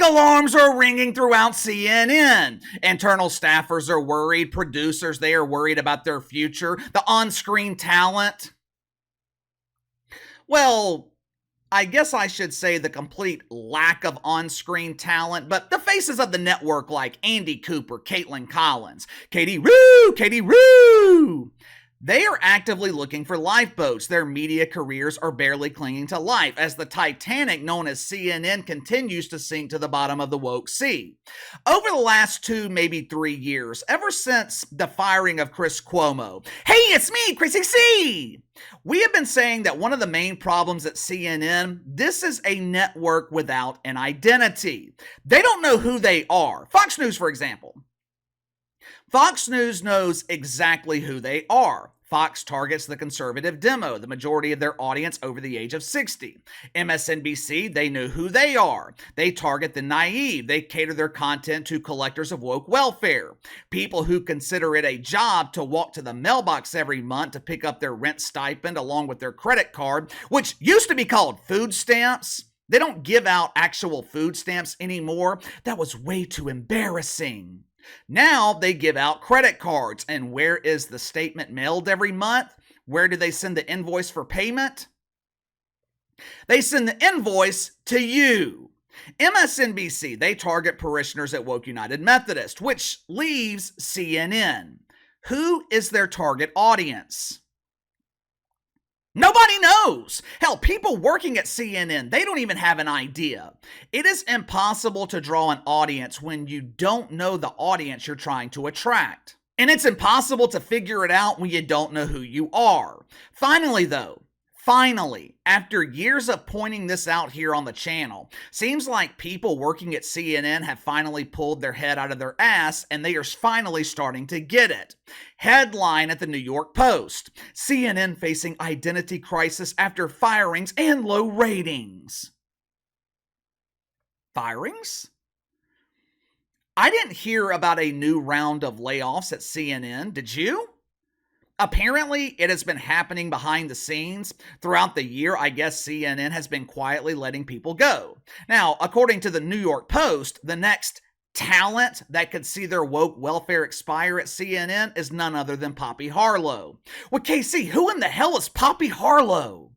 alarms are ringing throughout CNN. Internal staffers are worried. Producers, they are worried about their future. The on-screen talent. Well, I guess I should say the complete lack of on-screen talent, but the faces of the network like Andy Cooper, Kaitlan Collins, Katie Rue, they are actively looking for lifeboats. Their media careers are barely clinging to life as the Titanic known as CNN continues to sink to the bottom of the woke sea. Over the last 2, maybe 3 years, ever since the firing of Chris Cuomo, hey, it's me, Chrissy C. We have been saying that one of the main problems at CNN, this is a network without an identity. They don't know who they are. Fox News, for example. Fox News knows exactly who they are. Fox targets the conservative demo, the majority of their audience over the age of 60. MSNBC, they know who they are. They target the naive. They cater their content to collectors of woke welfare. People who consider it a job to walk to the mailbox every month to pick up their rent stipend along with their credit card, which used to be called food stamps. They don't give out actual food stamps anymore. That was way too embarrassing. Now they give out credit cards. And where is the statement mailed every month? Where do they send the invoice for payment? They send the invoice to you. MSNBC, they target parishioners at Woke United Methodist, which leaves CNN. Who is their target audience? Nobody knows. Hell, people working at CNN, they don't even have an idea. It is impossible to draw an audience when you don't know the audience you're trying to attract. And it's impossible to figure it out when you don't know who you are. Finally, after years of pointing this out here on the channel, seems like people working at CNN have finally pulled their head out of their ass and they are finally starting to get it. Headline at the New York Post: CNN facing identity crisis after firings and low ratings. Firings? I didn't hear about a new round of layoffs at CNN. Did you? Apparently, it has been happening behind the scenes. Throughout the year, I guess CNN has been quietly letting people go. Now, according to the New York Post, the next talent that could see their woke welfare expire at CNN is none other than Poppy Harlow. Well, KC, who in the hell is Poppy Harlow?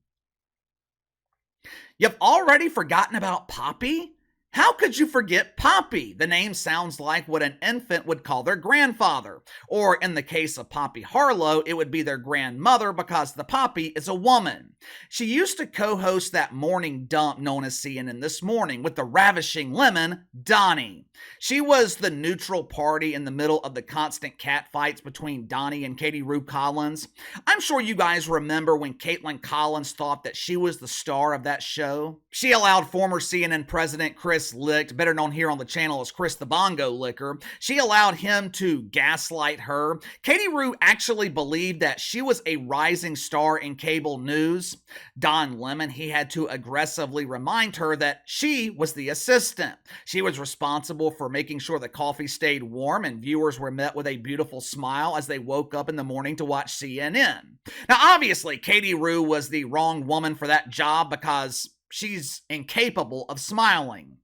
You've already forgotten about Poppy? How could you forget Poppy? The name sounds like what an infant would call their grandfather. Or in the case of Poppy Harlow, it would be their grandmother because the Poppy is a woman. She used to co-host that morning dump known as CNN This Morning with the ravishing lemon, Donnie. She was the neutral party in the middle of the constant catfights between Donnie and Katie Rue Collins. I'm sure you guys remember when Kaitlan Collins thought that she was the star of that show. She allowed former CNN president Chris Licht, better known here on the channel as Chris the Bongo Licker, she allowed him to gaslight her. Katie Rue actually believed that she was a rising star in cable news. Don Lemon, he had to aggressively remind her that she was the assistant. She was responsible for making sure the coffee stayed warm and viewers were met with a beautiful smile as they woke up in the morning to watch CNN. Now, obviously, Katie Rue was the wrong woman for that job because she's incapable of smiling.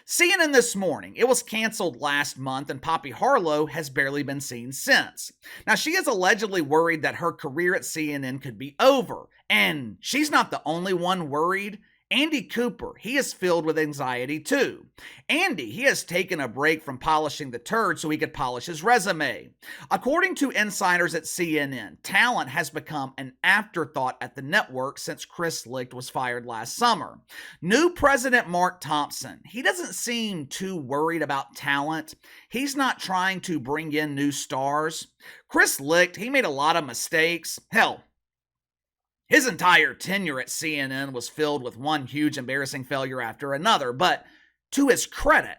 CNN This Morning, it was canceled last month and Poppy Harlow has barely been seen since. Now, she is allegedly worried that her career at CNN could be over, and she's not the only one worried. Andy Cooper, he is filled with anxiety too. Andy, he has taken a break from polishing the turd so he could polish his resume. According to insiders at CNN, talent has become an afterthought at the network since Chris Licht was fired last summer. New president Mark Thompson, he doesn't seem too worried about talent. He's not trying to bring in new stars. Chris Licht, he made a lot of mistakes. Hell, his entire tenure at CNN was filled with one huge embarrassing failure after another, but to his credit,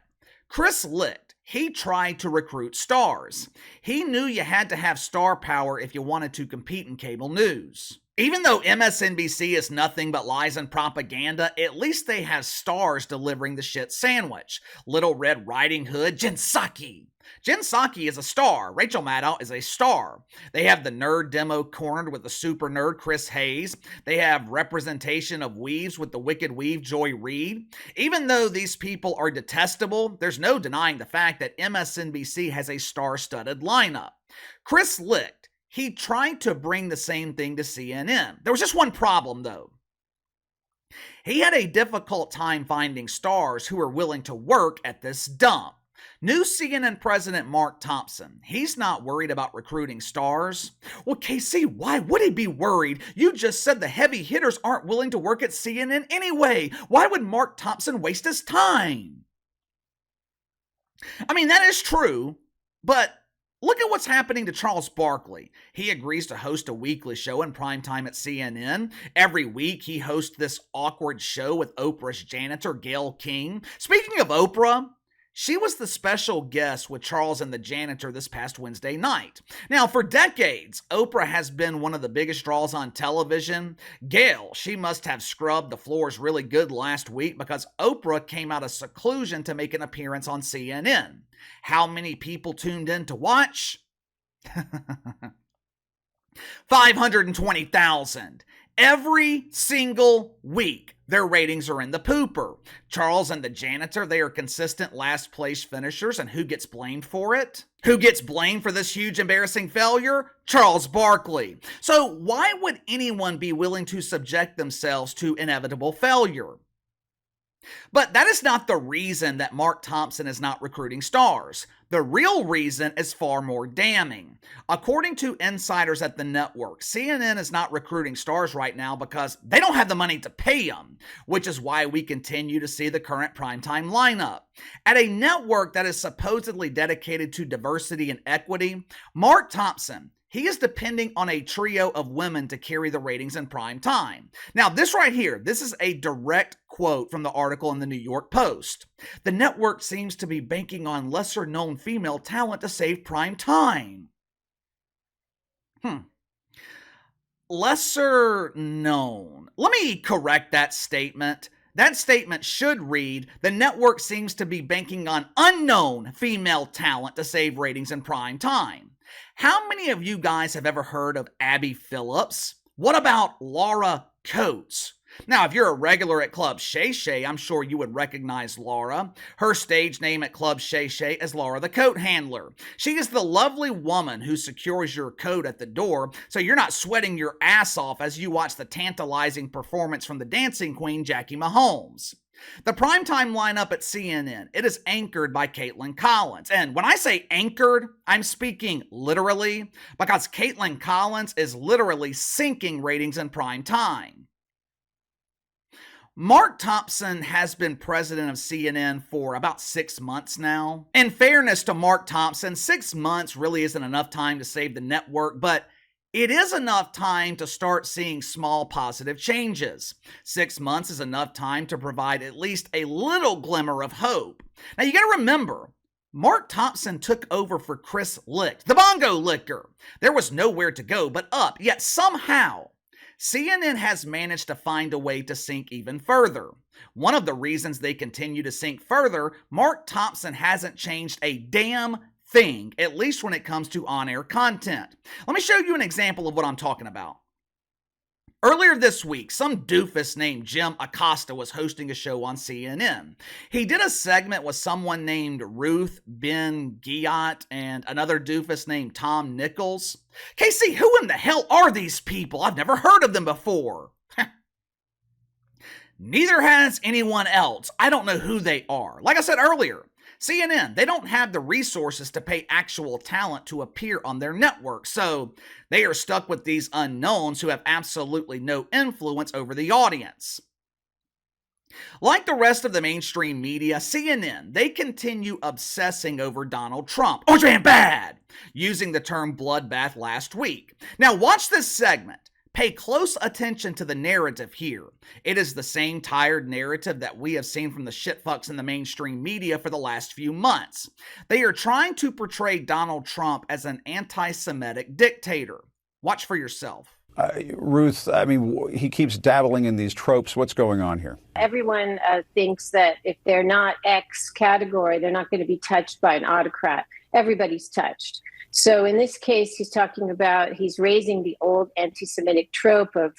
Chris Licht, he tried to recruit stars. He knew you had to have star power if you wanted to compete in cable news. Even though MSNBC is nothing but lies and propaganda, at least they have stars delivering the shit sandwich. Little Red Riding Hood, Jen Psaki. Jen Psaki is a star. Rachel Maddow is a star. They have the nerd demo cornered with the super nerd Chris Hayes. They have representation of weaves with the wicked weave Joy Reid. Even though these people are detestable, there's no denying the fact that MSNBC has a star-studded lineup. Chris Licht, he tried to bring the same thing to CNN. There was just one problem, though. He had a difficult time finding stars who were willing to work at this dump. New CNN President Mark Thompson, he's not worried about recruiting stars. Well, KC, why would he be worried? You just said the heavy hitters aren't willing to work at CNN anyway. Why would Mark Thompson waste his time? I mean, that is true, but look at what's happening to Charles Barkley. He agrees to host a weekly show in primetime at CNN. Every week, he hosts this awkward show with Oprah's janitor, Gayle King. Speaking of Oprah, she was the special guest with Charles and the janitor this past Wednesday night. Now, for decades, Oprah has been one of the biggest draws on television. Gayle, she must have scrubbed the floors really good last week because Oprah came out of seclusion to make an appearance on CNN. How many people tuned in to watch? 520,000. Every single week, their ratings are in the pooper. Charles and the janitor, they are consistent last place finishers, and who gets blamed for it? Who gets blamed for this huge embarrassing failure? Charles Barkley. So why would anyone be willing to subject themselves to inevitable failure? But that is not the reason that Mark Thompson is not recruiting stars. The real reason is far more damning. According to insiders at the network, CNN is not recruiting stars right now because they don't have the money to pay them, which is why we continue to see the current primetime lineup. At a network that is supposedly dedicated to diversity and equity, Mark Thompson, he is depending on a trio of women to carry the ratings in prime time. Now, this right here, this is a direct quote from the article in the New York Post. The network seems to be banking on lesser-known female talent to save prime time. Lesser known. Let me correct that statement. That statement should read, the network seems to be banking on unknown female talent to save ratings in prime time. How many of you guys have ever heard of Abby Phillips? What about Laura Coates? Now, if you're a regular at Club Shay Shay, I'm sure you would recognize Laura. Her stage name at Club Shay Shay is Laura the Coat Handler. She is the lovely woman who secures your coat at the door so you're not sweating your ass off as you watch the tantalizing performance from the dancing queen, Jackie Mahomes. The primetime lineup at CNN, it is anchored by Kaitlan Collins. And when I say anchored, I'm speaking literally because Kaitlan Collins is literally sinking ratings in prime time. Mark Thompson has been president of CNN for about 6 months now. In fairness to Mark Thompson, 6 months really isn't enough time to save the network, but it is enough time to start seeing small positive changes. 6 months is enough time to provide at least a little glimmer of hope. Now you gotta remember, Mark Thompson took over for Chris Licht, the bongo licker. There was nowhere to go but up, yet somehow CNN has managed to find a way to sink even further. One of the reasons they continue to sink further, Mark Thompson hasn't changed a damn thing, at least when it comes to on-air content. Let me show you an example of what I'm talking about. Earlier this week, some doofus named Jim Acosta was hosting a show on CNN. He did a segment with someone named Ruth Ben-Ghiat and another doofus named Tom Nichols. Casey, who in the hell are these people? I've never heard of them before. Neither has anyone else. I don't know who they are. Like I said earlier, CNN, they don't have the resources to pay actual talent to appear on their network, so they are stuck with these unknowns who have absolutely no influence over the audience. Like the rest of the mainstream media, CNN, they continue obsessing over Donald Trump, Orange Man bad, using the term bloodbath last week. Now watch this segment. Pay close attention to the narrative here. It is the same tired narrative that we have seen from the shitfucks in the mainstream media for the last few months. They are trying to portray Donald Trump as an anti-Semitic dictator. Watch for yourself. Ruth, I mean, he keeps dabbling in these tropes. What's going on here? Everyone thinks that if they're not X category, they're not going to be touched by an autocrat. Everybody's touched. So in this case, he's raising the old anti-Semitic trope of,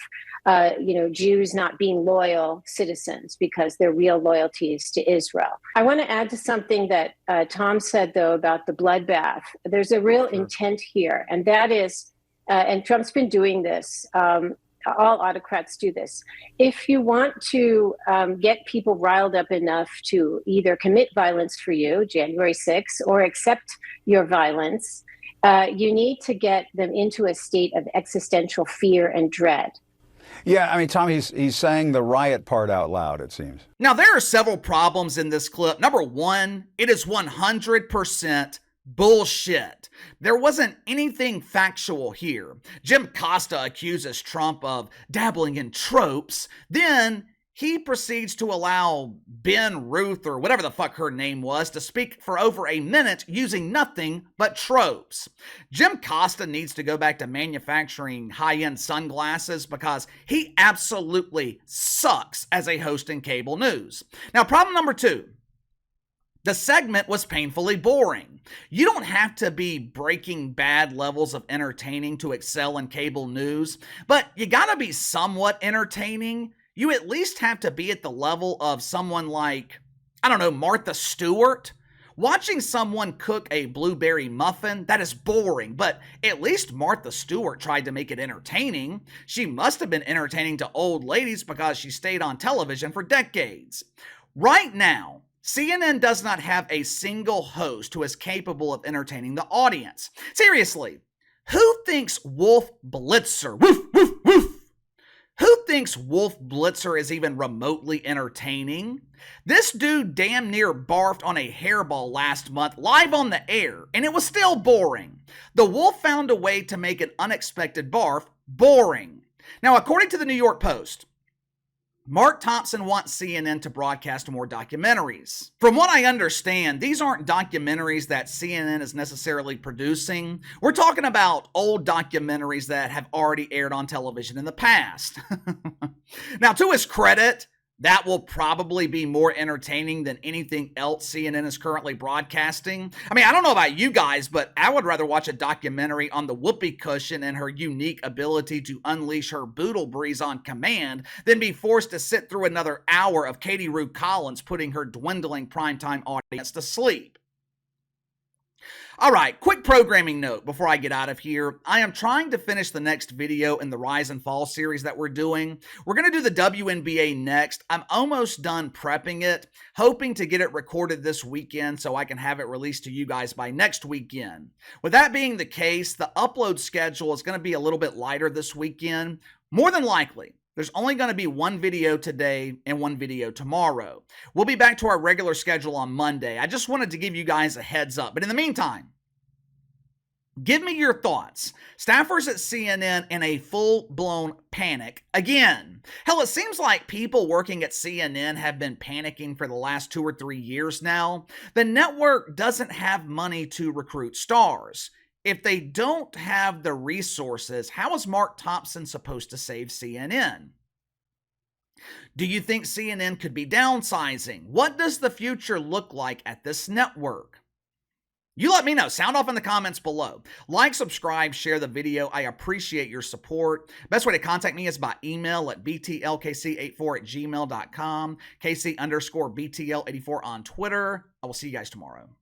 Jews not being loyal citizens because their real loyalty is to Israel. I want to add to something that Tom said, though, about the bloodbath. There's a real intent here, and that is, and Trump's been doing this, all autocrats do this. If you want to get people riled up enough to either commit violence for you, January 6th, or accept your violence, you need to get them into a state of existential fear and dread. Yeah, I mean, Tom, he's saying the riot part out loud, it seems. Now, there are several problems in this clip. Number one, it is 100% bullshit. There wasn't anything factual here. Jim Costa accuses Trump of dabbling in tropes. Then he proceeds to allow Ruth, or whatever the fuck her name was, to speak for over a minute using nothing but tropes. Jim Costa needs to go back to manufacturing high-end sunglasses because he absolutely sucks as a host in cable news. Now, problem number two. The segment was painfully boring. You don't have to be Breaking Bad levels of entertaining to excel in cable news, but you gotta be somewhat entertaining. You at least have to be at the level of someone like, Martha Stewart. Watching someone cook a blueberry muffin, that is boring, but at least Martha Stewart tried to make it entertaining. She must have been entertaining to old ladies because she stayed on television for decades. Right now, CNN does not have a single host who is capable of entertaining the audience. Seriously, who thinks Wolf Blitzer, woof, woof, woof, who thinks Wolf Blitzer is even remotely entertaining? This dude damn near barfed on a hairball last month live on the air, and it was still boring. The Wolf found a way to make an unexpected barf boring. Now, according to the New York Post, Mark Thompson wants CNN to broadcast more documentaries. From what I understand, these aren't documentaries that CNN is necessarily producing. We're talking about old documentaries that have already aired on television in the past. Now, to his credit, that will probably be more entertaining than anything else CNN is currently broadcasting. I mean, I don't know about you guys, but I would rather watch a documentary on the whoopee cushion and her unique ability to unleash her boodle breeze on command than be forced to sit through another hour of Katie Rue Collins putting her dwindling primetime audience to sleep. All right, quick programming note before I get out of here. I am trying to finish the next video in the Rise and Fall series that we're doing. We're going to do the WNBA next. I'm almost done prepping it, hoping to get it recorded this weekend so I can have it released to you guys by next weekend. With that being the case, the upload schedule is going to be a little bit lighter this weekend. More than likely, there's only going to be one video today and one video tomorrow. We'll be back to our regular schedule on Monday. I just wanted to give you guys a heads up. But in the meantime, give me your thoughts. Staffers at CNN in a full-blown panic again. Hell, it seems like people working at CNN have been panicking for the last 2 or 3 years now. The network doesn't have money to recruit stars. If they don't have the resources, how is Mark Thompson supposed to save CNN? Do you think CNN could be downsizing? What does the future look like at this network? You let me know. Sound off in the comments below. Like, subscribe, share the video. I appreciate your support. Best way to contact me is by email at btlkc84@gmail.com, KC_BTL84 on Twitter. I will see you guys tomorrow.